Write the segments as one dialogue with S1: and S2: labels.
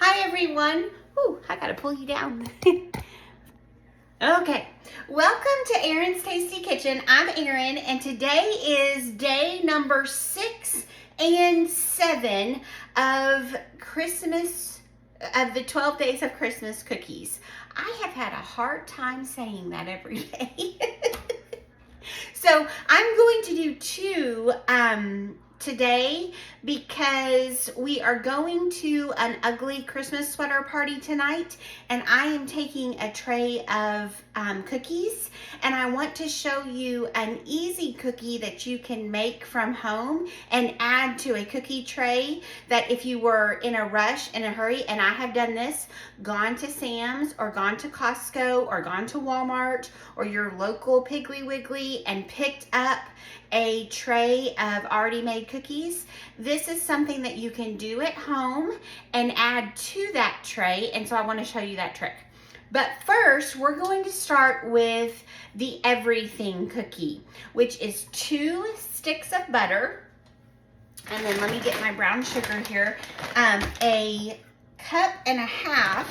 S1: Hi everyone. Ooh, I gotta pull you down. Okay, welcome to Erin's Tasty Kitchen. I'm Erin, and today is day number 6 and 7 of Christmas, of the 12 days of Christmas cookies. I have had a hard time saying that every day. So I'm going to do 2 today because we are going to an ugly Christmas sweater party tonight, and I am taking a tray of cookies, and I want to show you an easy cookie that you can make from home and add to a cookie tray that if you were in a rush, in a hurry, and I have done this, gone to Sam's or gone to Costco or gone to Walmart or your local Piggly Wiggly and picked up a tray of already made cookies. This is something that you can do at home and add to that tray, and so I want to show you that trick. But first, we're going to start with the everything cookie, which is 2 sticks of butter, and then let me get my brown sugar here, a cup and a half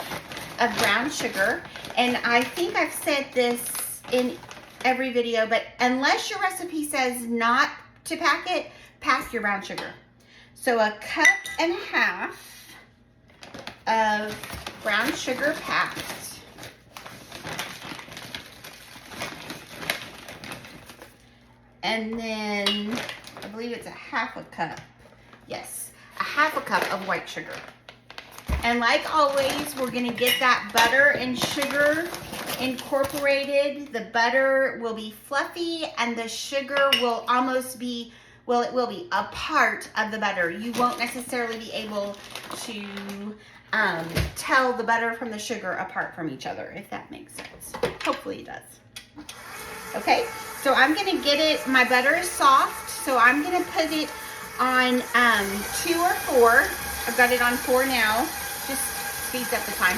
S1: of brown sugar, and I think I've said this in every video, but unless your recipe says not to pack it, pack your brown sugar. So a cup and a half of brown sugar packed. And then I believe it's a half a cup. Yes, a half a cup of white sugar. And like always, we're gonna get that butter and sugar incorporated. The butter will be fluffy and the sugar will almost be, well, it will be a part of the butter. You won't necessarily be able to tell the butter from the sugar apart from each other, if that makes sense. Hopefully it does. Okay, so I'm gonna get it, my butter is soft, so I'm gonna put it on 2 or 4. I've got it on 4 now. Just speeds up the time.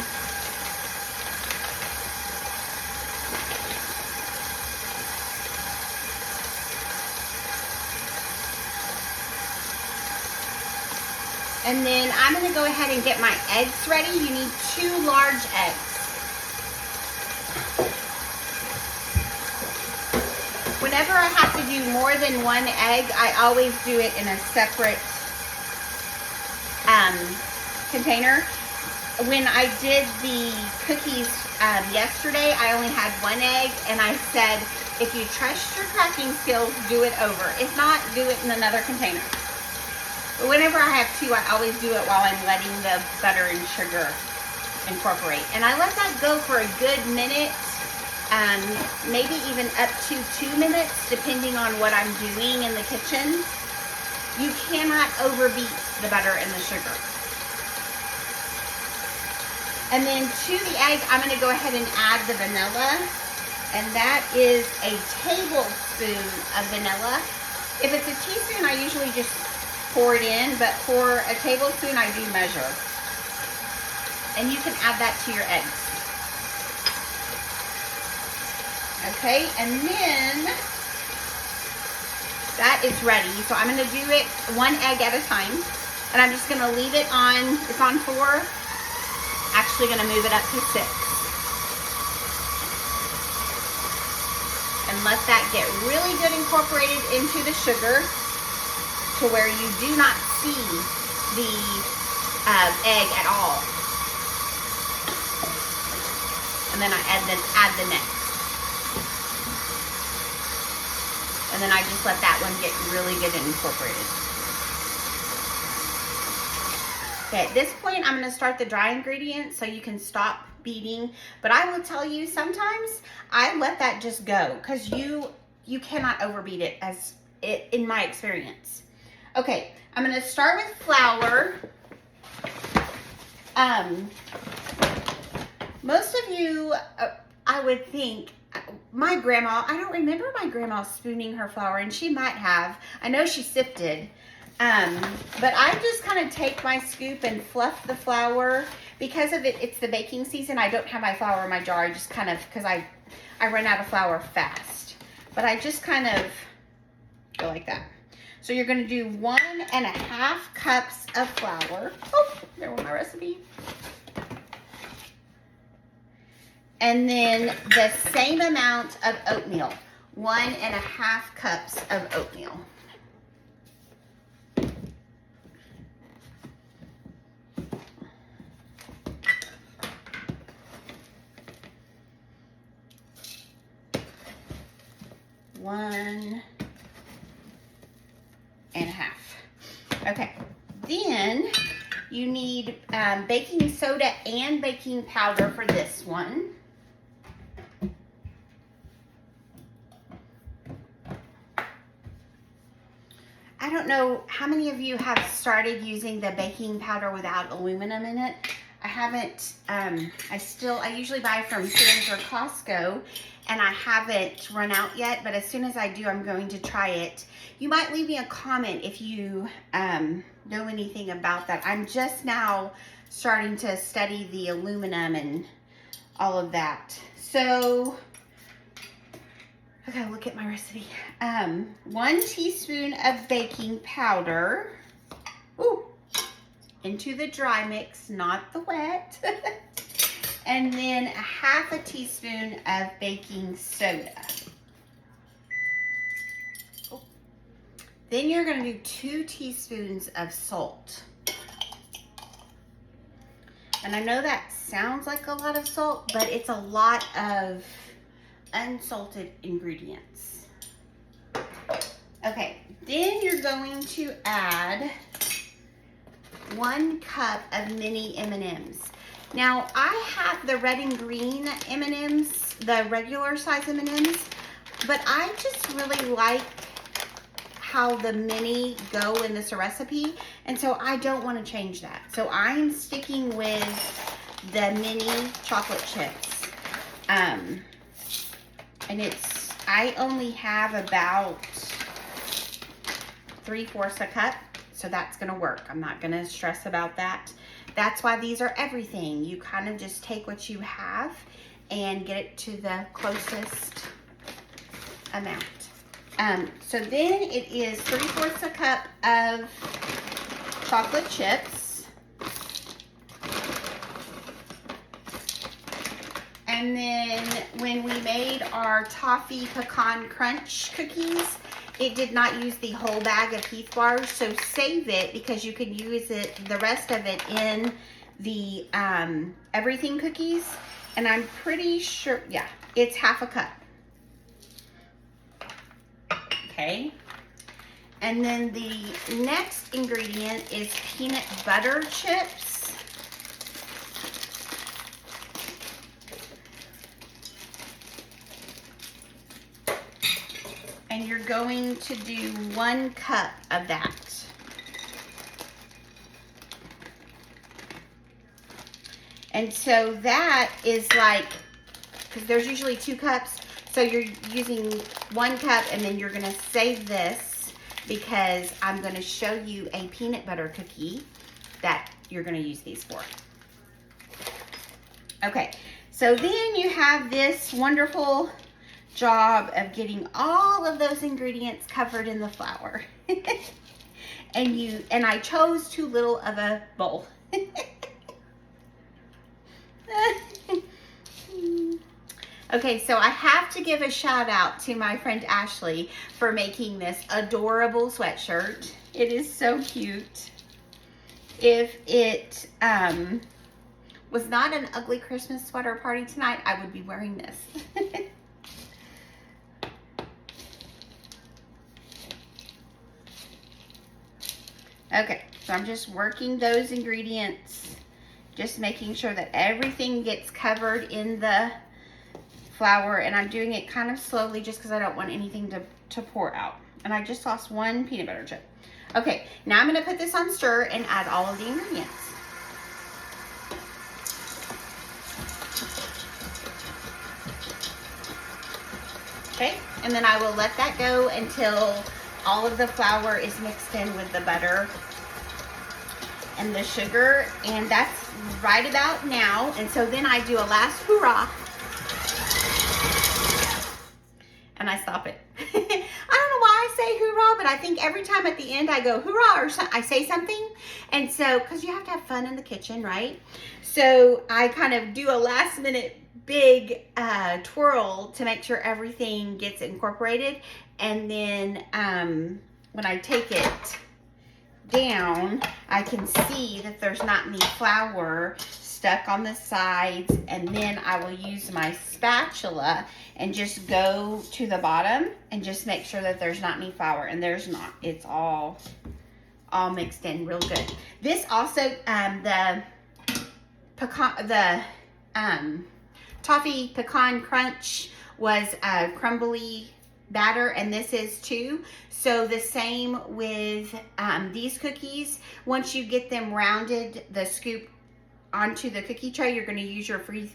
S1: And then I'm going to go ahead and get my eggs ready. You need 2 large eggs. Whenever I have to do more than 1 egg, I always do it in a separate container. When I did the cookies yesterday, I only had 1 egg, and I said, if you trust your cracking skills, do it over. If not, do it in another container. But whenever I have 2, I always do it while I'm letting the butter and sugar incorporate. And I let that go for a good minute, maybe even up to 2 minutes, depending on what I'm doing in the kitchen. You cannot overbeat the butter and the sugar. And then to the egg, I'm going to go ahead and add the vanilla. And that is a tablespoon of vanilla. If it's a teaspoon, I usually just pour it in, but for a tablespoon, I do measure. And you can add that to your eggs. Okay, and then that is ready. So I'm gonna do it 1 egg at a time. And I'm just gonna leave it on, it's on 4. Actually gonna move it up to 6. And let that get really good incorporated into the sugar, to where you do not see the egg at all. And then I add the next. And then I just let that one get really good and incorporated. Okay, at this point, I'm gonna start the dry ingredients so you can stop beating. But I will tell you, sometimes I let that just go because you cannot overbeat it, in my experience. Okay, I'm gonna start with flour. Most of you, I would think, my grandma, I don't remember my grandma spooning her flour, and she might have. I know she sifted. But I just kind of take my scoop and fluff the flour. Because of it's the baking season, I don't have my flour in my jar. I just kind of, because I run out of flour fast. But I just kind of go like that. So you're gonna do 1.5 cups of flour. Oh, there went my recipe. And then the same amount of oatmeal, 1.5 cups of oatmeal. One and a half. Okay, then you need baking soda and baking powder for this one. I don't know how many of you have started using the baking powder without aluminum in it. I haven't, I usually buy from Sam's or Costco, and I haven't run out yet, but as soon as I do, I'm going to try it. You might leave me a comment if you know anything about that. I'm just now starting to study the aluminum and all of that. So, okay, look at my recipe. 1 teaspoon of baking powder. Ooh. Into the dry mix, not the wet. And then 1/2 teaspoon of baking soda. Oh. Then you're gonna do 2 teaspoons of salt. And I know that sounds like a lot of salt, but it's a lot of unsalted ingredients. Okay, then you're going to add 1 cup of mini M&Ms. Now, I have the red and green M&Ms, the regular size M&Ms, but I just really like how the mini go in this recipe, and so I don't want to change that. So I'm sticking with the mini chocolate chips. And I only have about 3/4 a cup. So that's gonna work. I'm not gonna stress about that. That's why these are everything. You kind of just take what you have and get it to the closest amount. So then it is 3/4 a cup of chocolate chips. And then when we made our toffee pecan crunch cookies, it did not use the whole bag of Heath bars, so save it because you can use it, the rest of it, in the everything cookies. And I'm pretty sure, yeah, it's 1/2 cup. Okay. And then the next ingredient is peanut butter chips. And you're going to do 1 cup of that. And so that is like, because there's usually 2 cups, so you're using 1 cup, and then you're gonna save this because I'm gonna show you a peanut butter cookie that you're gonna use these for. Okay, so then you have this wonderful job of getting all of those ingredients covered in the flour. and I chose too little of a bowl. Okay, so I have to give a shout out to my friend Ashley for making this adorable sweatshirt. It is so cute. If it was not an ugly Christmas sweater party tonight, I would be wearing this. Okay, so I'm just working those ingredients, just making sure that everything gets covered in the flour, and I'm doing it kind of slowly just because I don't want anything to pour out. And I just lost 1 peanut butter chip. Okay, now I'm going to put this on stir and add all of the ingredients. Okay, and then I will let that go until all of the flour is mixed in with the butter and the sugar, and that's right about now. And so then I do a last hurrah, and I stop it. I don't know why I say hurrah, but but I think every time at the end I go hoorah or I say something. And so, because you have to have fun in the kitchen, right? So I kind of do a last minute big twirl to make sure everything gets incorporated. And then when I take it down, I can see that there's not any flour stuck on the sides, and then I will use my spatula and just go to the bottom and just make sure that there's not any flour, and there's not. It's all mixed in real good. This also the toffee pecan crunch was a crumbly batter, and this is too. So the same with these cookies. Once you get them rounded, the scoop onto the cookie tray, you're going to use your three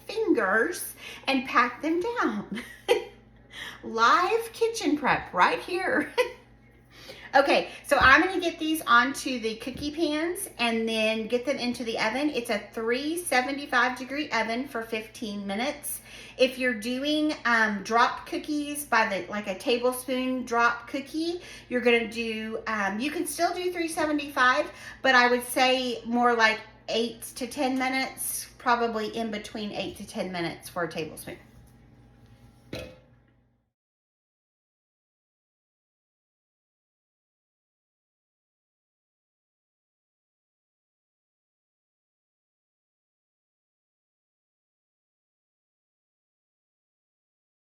S1: fingers and pack them down. Live kitchen prep right here. Okay, so I'm going to get these onto the cookie pans and then get them into the oven. It's a 375-degree oven for 15 minutes. If you're doing drop cookies by like a tablespoon drop cookie, you're going to do, you can still do 375, but I would say more like 8 to 10 minutes, probably in between 8 to 10 minutes for a tablespoon.